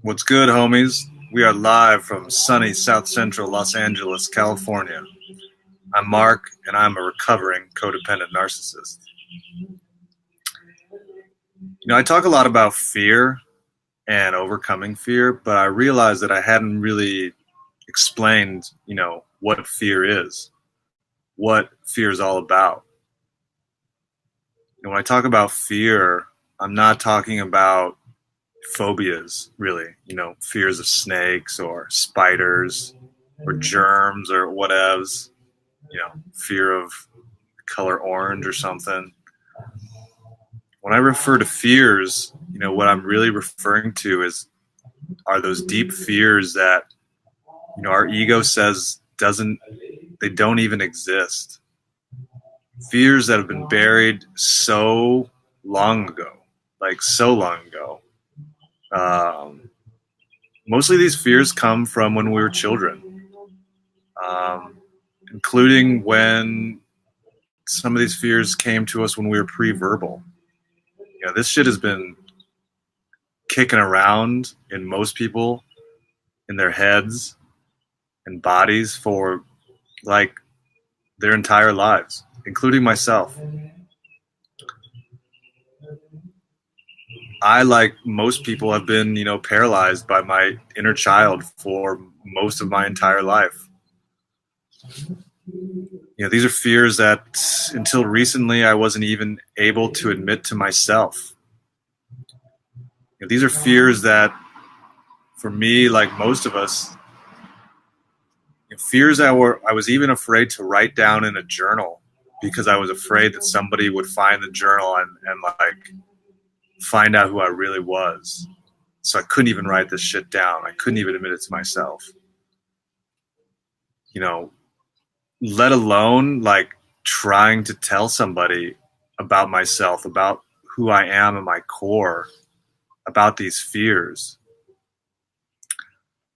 What's good, homies? We are live from sunny South Central Los Angeles, California. I'm Mark, and I'm a recovering codependent narcissist. I talk a lot about fear and overcoming fear, but I realized that I hadn't really explained, what fear is, what fear is all about. When I talk about fear, I'm not talking about phobias, really, fears of snakes or spiders or germs or whatevs, fear of color orange or something. When I refer to fears, what I'm really referring to are those deep fears that, our ego says they don't even exist. Fears that have been buried so long ago, like so long ago. Mostly these fears come from when we were children, um, including when some of these fears came to us when we were pre-verbal. This shit has been kicking around in most people in their heads and bodies for like their entire lives, including myself. I, like most people, have been, paralyzed by my inner child for most of my entire life. These are fears that until recently I wasn't even able to admit to myself. These are fears that, for me, like most of us, fears that I was even afraid to write down in a journal because I was afraid that somebody would find the journal and like find out who I really was. So I couldn't even write this shit down. I couldn't even admit it to myself. Let alone like trying to tell somebody about myself, about who I am at my core, about these fears.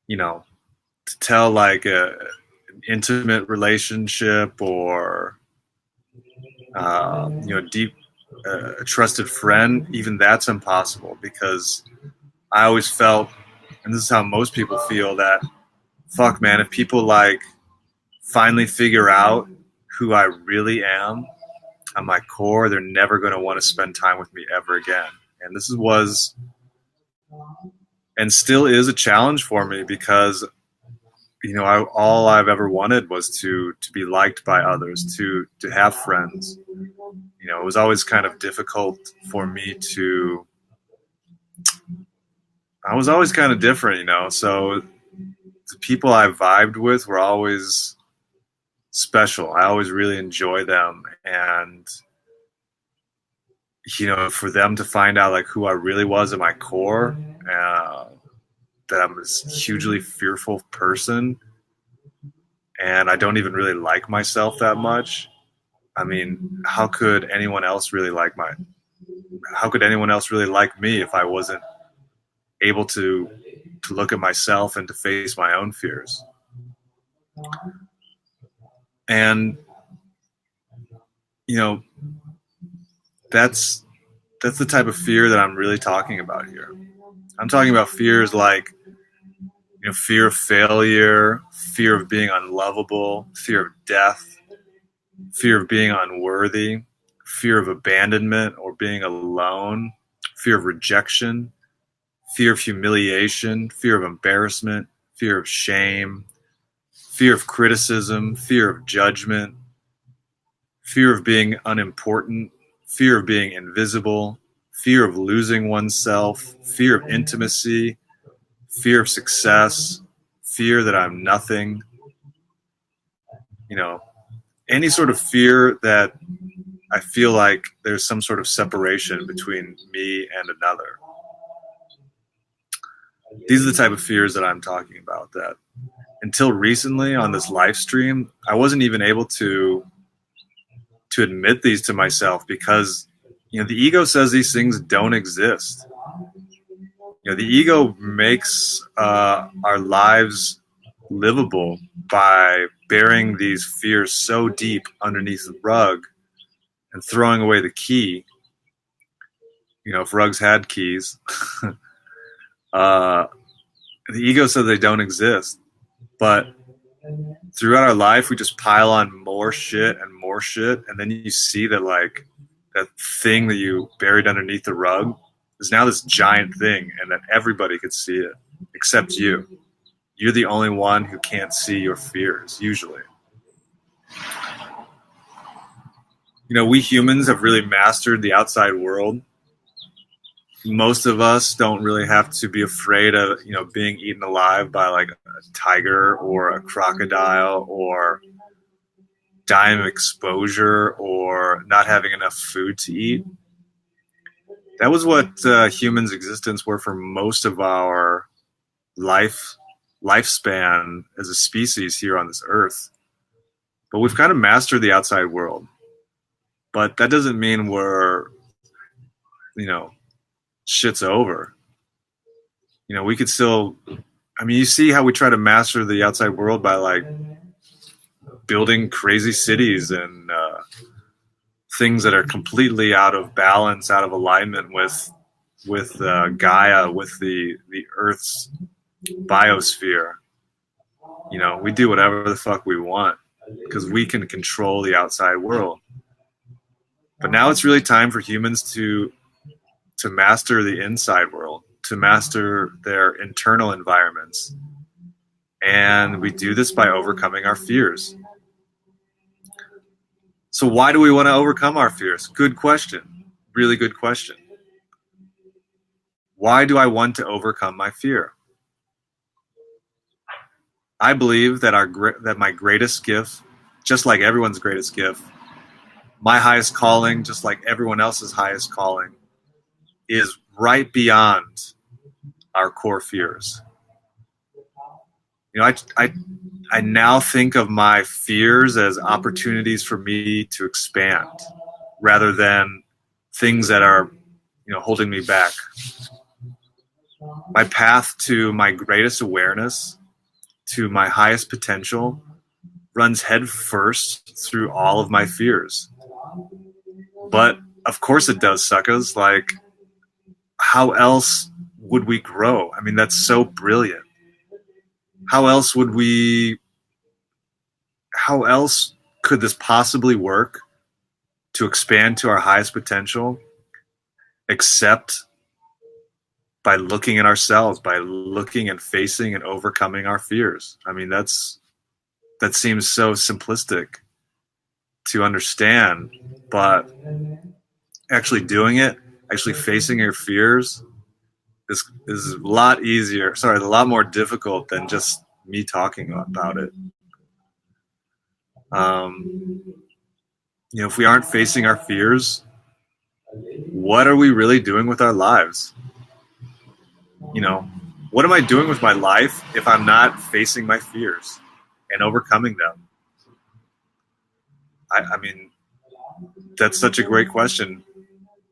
To tell like an intimate relationship or deep a trusted friend, even that's impossible because I always felt, and this is how most people feel, that fuck man, if people like finally figure out who I really am at my core, they're never going to want to spend time with me ever again. And this was and still is a challenge for me because all I've ever wanted was to be liked by others, to have friends. It was always kind of difficult for me to. I was always kind of different, So the people I vibed with were always special. I always really enjoyed them, and for them to find out like who I really was at my core, that I'm this hugely fearful person, and I don't even really like myself that much. I mean, how could anyone else really like me if I wasn't able to look at myself and to face my own fears? And that's the type of fear that I'm really talking about here. I'm talking about fears like fear of failure, fear of being unlovable, fear of death, fear of being unworthy, fear of abandonment or being alone, fear of rejection, fear of humiliation, fear of embarrassment, fear of shame, fear of criticism, fear of judgment, fear of being unimportant, fear of being invisible, fear of losing oneself, fear of intimacy, fear of success, fear that I'm nothing, any sort of fear that I feel like there's some sort of separation between me and another. These are the type of fears that I'm talking about, that until recently on this live stream, I wasn't even able to admit these to myself because, the ego says these things don't exist. The ego makes our lives livable by burying these fears so deep underneath the rug and throwing away the key. If rugs had keys, The ego says they don't exist, but throughout our life we just pile on more shit, and then you see that like that thing that you buried underneath the rug is now this giant thing, and that everybody could see it except you. You're the only one who can't see your fears usually. You know, we humans have really mastered the outside world. Most of us don't really have to be afraid of, you know, being eaten alive by like a tiger or a crocodile, or dying of exposure, or not having enough food to eat. That was what humans' existence were for most of our lifespan as a species here on this earth. But we've kind of mastered the outside world. But that doesn't mean we're, you know, shit's over. You know, we could still, I mean, you see how we try to master the outside world by like building crazy cities and things that are completely out of balance, out of alignment with Gaia, with the Earth's biosphere. You know, we do whatever the fuck we want because we can control the outside world. But now it's really time for humans to master the inside world, to master their internal environments. And we do this by overcoming our fears. So why do we want to overcome our fears? Good question. Really good question. Why do I want to overcome my fear? I believe that that my greatest gift, just like everyone's greatest gift, my highest calling, just like everyone else's highest calling, is right beyond our core fears. You know, I now think of my fears as opportunities for me to expand rather than things that are, you know, holding me back. My path to my greatest awareness, to my highest potential, runs head first through all of my fears. But of course it does, suckers. Like, how else would we grow? I mean, that's so brilliant. How else could this possibly work to expand to our highest potential except by looking at ourselves, by looking and facing and overcoming our fears? I mean, that seems so simplistic to understand, but actually doing it, actually facing your fears is a lot easier, a lot more difficult than just me talking about it. You know, if we aren't facing our fears, what are we really doing with our lives? You know, what am I doing with my life if I'm not facing my fears and overcoming them? I mean, that's such a great question.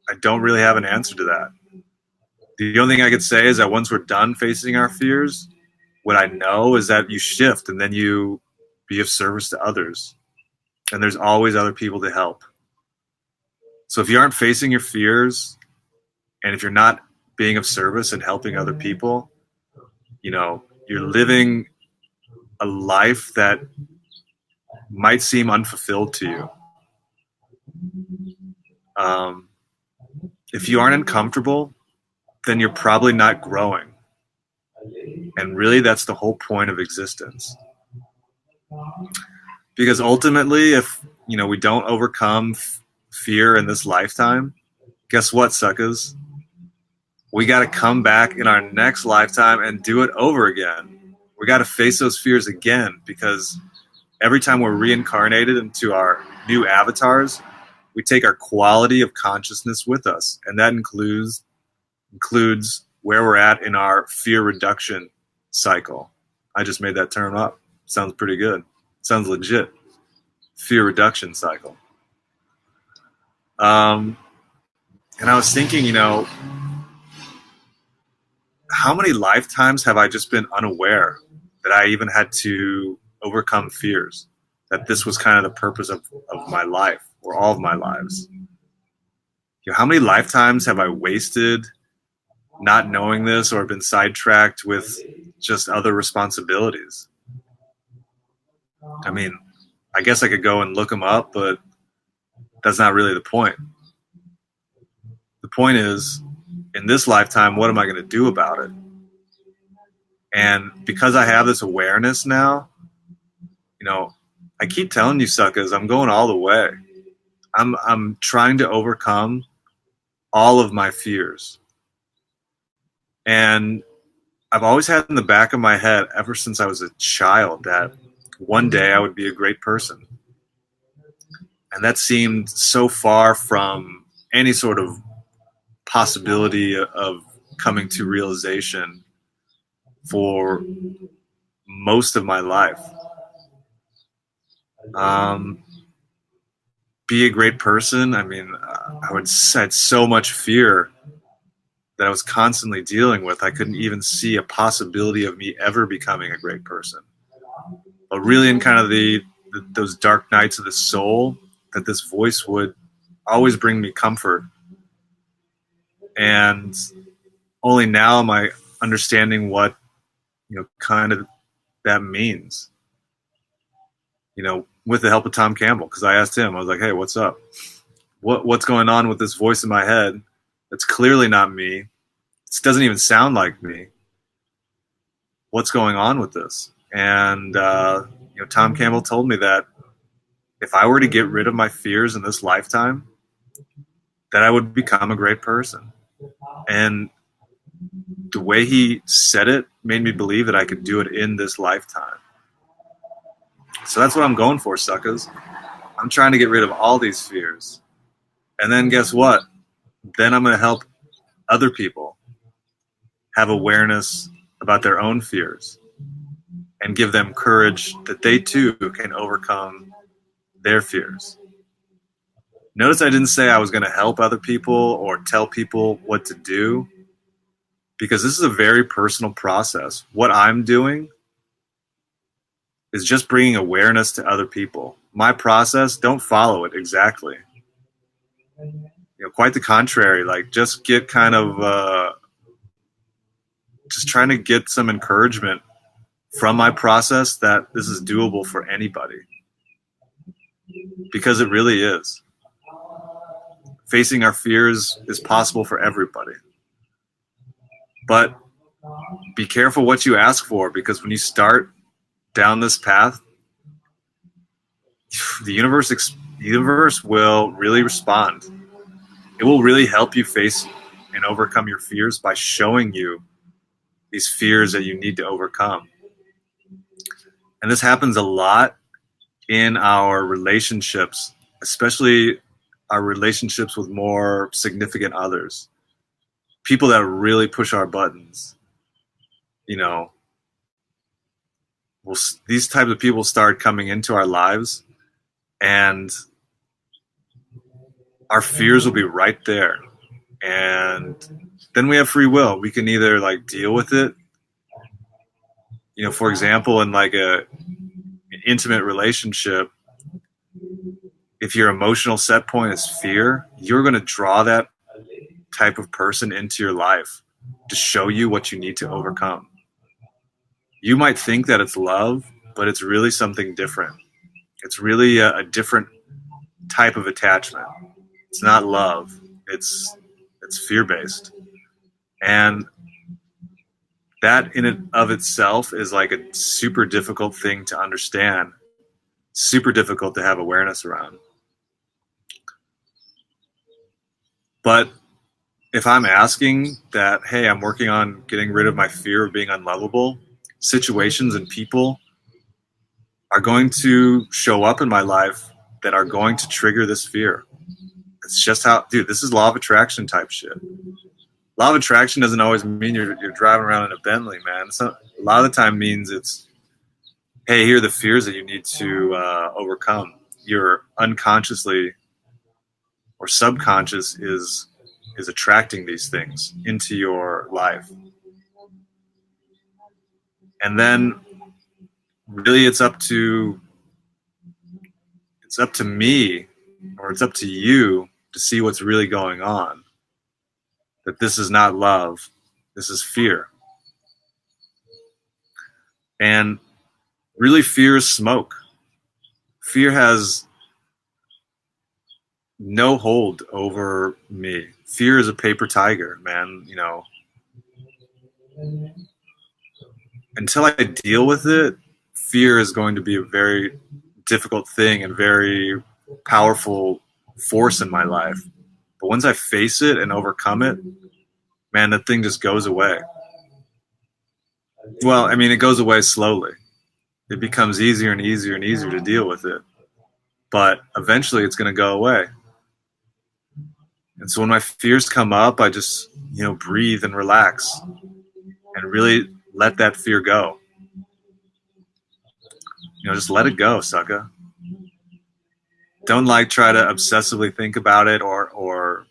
I don't really have an answer to that. The only thing I could say is that once we're done facing our fears, what I know is that you shift and then you be of service to others. And there's always other people to help. So if you aren't facing your fears, and if you're not being of service and helping other people, you know, you're living a life that might seem unfulfilled to you. If you aren't uncomfortable, then you're probably not growing. And really, that's the whole point of existence. Because ultimately, if, you know, we don't overcome fear in this lifetime, guess what, suckers? We got to come back in our next lifetime and do it over again. We got to face those fears again, because every time we're reincarnated into our new avatars, we take our quality of consciousness with us. And that includes where we're at in our fear reduction cycle. I just made that term up. Sounds pretty good. Sounds legit. Fear reduction cycle. And I was thinking, you know, how many lifetimes have I just been unaware that I even had to overcome fears? That this was kind of the purpose of my life, or all of my lives. You know, how many lifetimes have I wasted not knowing this, or been sidetracked with just other responsibilities. I mean, I guess I could go and look them up, but that's not really the point. The point is, in this lifetime, what am I going to do about it? And because I have this awareness now, I keep telling you suckers, I'm going all the way. I'm trying to overcome all of my fears. And I've always had in the back of my head ever since I was a child that one day I would be a great person. And that seemed so far from any sort of possibility of coming to realization for most of my life. Be a great person. I mean, I had so much fear that I was constantly dealing with. I couldn't even see a possibility of me ever becoming a great person. But really, in kind of those dark nights of the soul, that this voice would always bring me comfort. And only now am I understanding what, kind of that means. With the help of Tom Campbell, because I asked him, I was like, hey, what's up? What's going on with this voice in my head? That's clearly not me. It doesn't even sound like me. What's going on with this? And, Tom Campbell told me that if I were to get rid of my fears in this lifetime, that I would become a great person. And the way he said it made me believe that I could do it in this lifetime. So that's what I'm going for, suckers. I'm trying to get rid of all these fears. And then guess what? Then I'm going to help other people have awareness about their own fears and give them courage that they too can overcome their fears. Notice I didn't say I was going to help other people or tell people what to do, because this is a very personal process. What I'm doing is just bringing awareness to other people. My process, don't follow it exactly. Quite the contrary. Like, just get kind of, just trying to get some encouragement from my process that this is doable for anybody. Because it really is. Facing our fears is possible for everybody. But be careful what you ask for, because when you start down this path, the universe will really respond. It will really help you face and overcome your fears by showing you these fears that you need to overcome. And this happens a lot in our relationships, especially our relationships with more significant others. People that really push our buttons, these types of people start coming into our lives, and our fears will be right there. And then we have free will. We can either deal with it. For example, in an intimate relationship, if your emotional set point is fear, you're going to draw that type of person into your life to show you what you need to overcome. You might think that it's love, but it's really something different. It's really a different type of attachment. It's not love. It's fear-based. And that in and of itself is a super difficult thing to understand, super difficult to have awareness around. But if I'm asking that, hey, I'm working on getting rid of my fear of being unlovable, situations and people are going to show up in my life that are going to trigger this fear. It's just how, dude, this is law of attraction type shit. Law of attraction doesn't always mean you're driving around in a Bentley, man. A lot of the time means it's, hey, here are the fears that you need to overcome. You're unconsciously or subconscious is attracting these things into your life. And then really it's up to me, or it's up to you to see what's really going on. That this is not love, this is fear. And really, fear is smoke. Fear has no hold over me. Fear is a paper tiger, man. Until I deal with it, fear is going to be a very difficult thing and very powerful force in my life. But once I face it and overcome it, man, that thing just goes away. Well, I mean, it goes away slowly. It becomes easier and easier and easier to deal with it. But eventually it's going to go away. And so when my fears come up, I just, breathe and relax and really let that fear go. Just let it go, sucker. Don't try to obsessively think about it or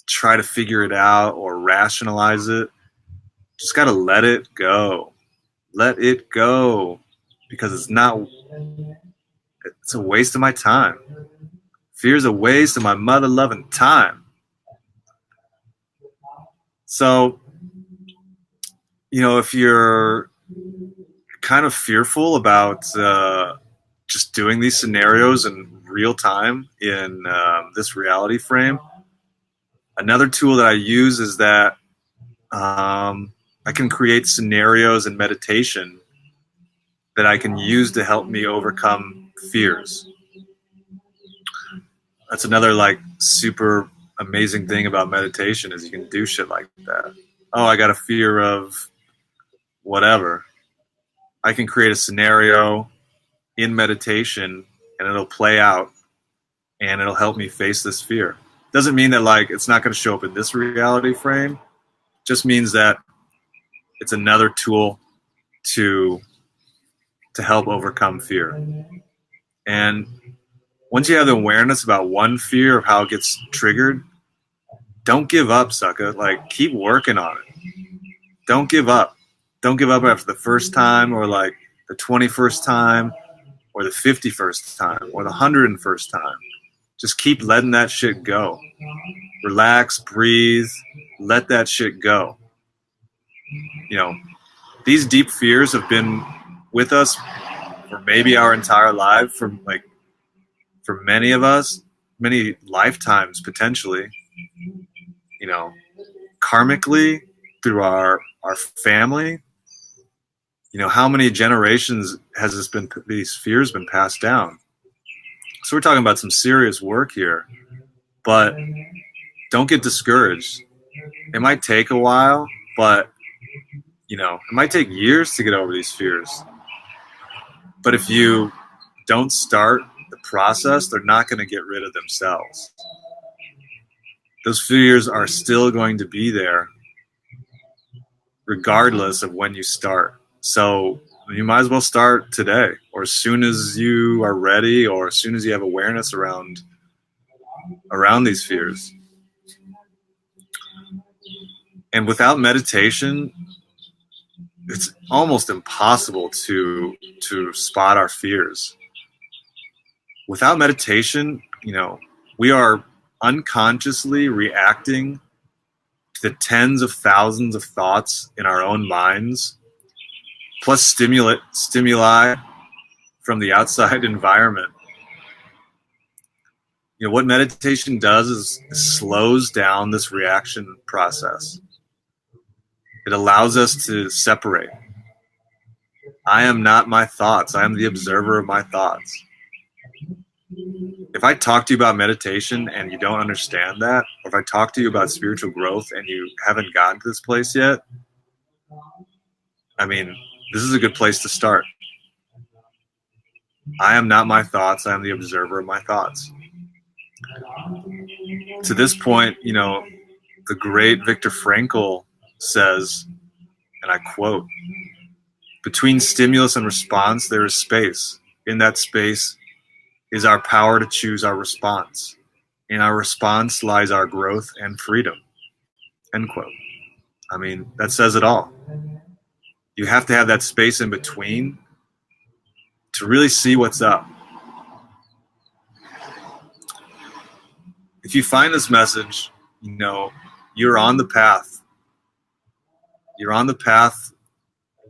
try to figure it out or rationalize it. Just got to let it go. Let it go, because it's a waste of my time. Fear is a waste of my mother-loving time. So, if you're kind of fearful about just doing these scenarios in real time in this reality frame, another tool that I use is that I can create scenarios in meditation that I can use to help me overcome fears. That's another super amazing thing about meditation, is you can do shit like that. Oh, I got a fear of whatever. I can create a scenario in meditation and it'll play out and it'll help me face this fear. Doesn't mean that it's not going to show up in this reality frame. Just means that it's another tool to help overcome fear. And once you have the awareness about one fear of how it gets triggered, don't give up, sucker. Keep working on it. Don't give up. Don't give up after the first time or the 21st time or the 51st time or the 101st time. Just keep letting that shit go. Relax, breathe, let that shit go. These deep fears have been with us for maybe our entire life, for many of us, many lifetimes potentially, karmically through our family. How many generations has these fears been passed down? So we're talking about some serious work here, but don't get discouraged. It might take a while, but it might take years to get over these fears. But if you don't start the process, they're not going to get rid of themselves. Those fears are still going to be there regardless of when you start. So you might as well start today, or as soon as you are ready, or as soon as you have awareness around these fears. And without meditation, it's almost impossible to spot our fears. Without meditation, we are unconsciously reacting to the tens of thousands of thoughts in our own minds, plus stimuli from the outside environment. What meditation does is slows down this reaction process. It allows us to separate. I am not my thoughts. I am the observer of my thoughts. If I talk to you about meditation and you don't understand that, or if I talk to you about spiritual growth and you haven't gotten to this place yet, this is a good place to start. I am not my thoughts. I am the observer of my thoughts. To this point, the great Viktor Frankl says, and I quote, "Between stimulus and response, there is space. In that space is our power to choose our response. In our response lies our growth and freedom." End quote. That says it all. You have to have that space in between to really see what's up. If you find this message, you're on the path. You're on the path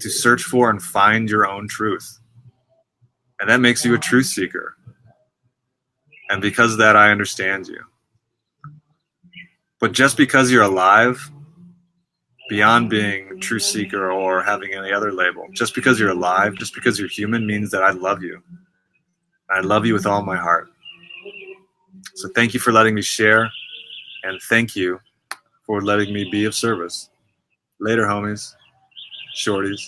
to search for and find your own truth. And that makes you a truth seeker. And because of that, I understand you. But just because you're alive, beyond being a truth seeker or having any other label, just because you're alive, just because you're human, means that I love you. I love you with all my heart. So thank you for letting me share, and thank you for letting me be of service. Later, homies, shorties.